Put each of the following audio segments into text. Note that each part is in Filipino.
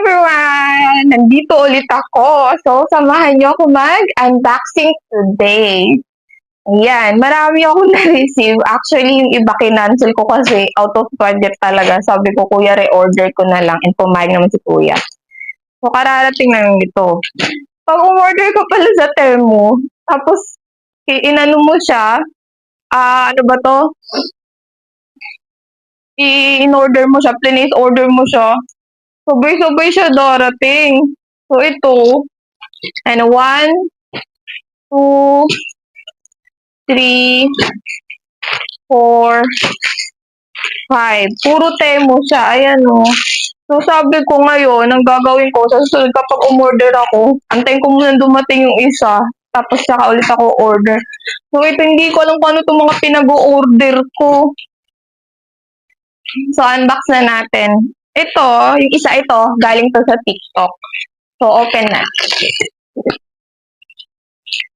everyone! Nandito ulit ako. So, samahan niyo ako mag-unboxing today. Ayan, marami akong na-receive. Actually, yung iba kinancel ko kasi out of budget talaga. Sabi ko, kuya, re-order ko na lang and pumayag naman si kuya. So, kararating na yung ito. Pag umorder ka pala sa Temu, tapos inano mo siya, ano ba to? In-order mo siya, place order mo siya. Sabay-sabay siya darating. So, ito, and 1, 2, 3, 4, 5. Puro Temu siya. Ayan o. So, sabi ko ngayon, ang gagawin ko, sa susunod kapag umorder ako, antayin ko muna dumating yung isa, tapos saka ulit ako order. So, ito, hindi ko alam kung ano itong mga pinag-order ko. So, unbox na natin. Ito, yung isa ito, galing to sa TikTok. So, open na.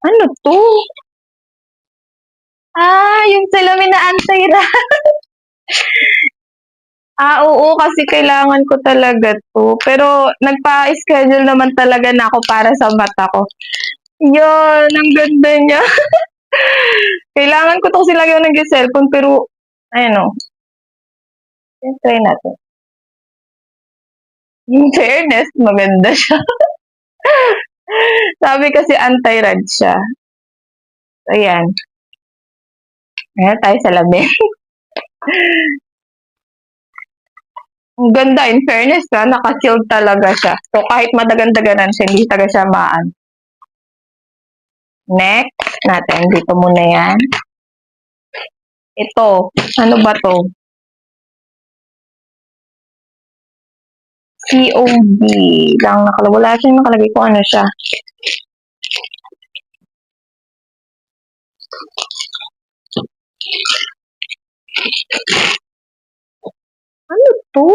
Ano to? Yung salamin na anti-rat. Oo, kasi kailangan ko talaga to. Pero, nagpa-schedule naman talaga na ako para sa mata ko. Yun, ang ganda niya. Kailangan ko to kasi lagi ako nag-cellphone, pero, ayun o. Try natin. In fairness, maganda siya. Sabi kasi anti-rat siya. Ayan. Ayan tayo sa labi. Ang ganda, in fairness na, naka-sealed talaga siya. So, kahit madagan-daganan siya, hindi talaga siya maan. Next natin, dito muna yan. Ito, ano ba to? COD lang nakalagay. Wala siyang nakalagay kung ano siya. Ano to?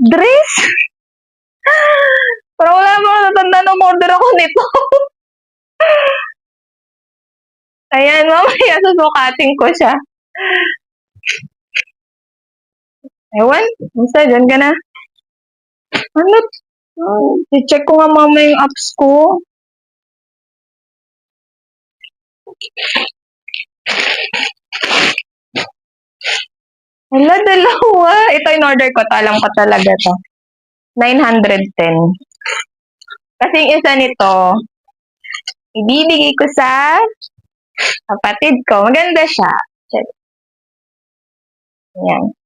Dress? Pero wala mo natanda na order ako nito. Ayan, mamaya susukatin ko siya. Ewan, basta dyan ka na. Ano? I-check ko nga mamaya yung apps ko. Hala, dalawa. Ito in order ko. Alam ko talaga to. 910. Kasi yung isa nito, ibibigay ko sa kapatid ko. Maganda siya. Ayan.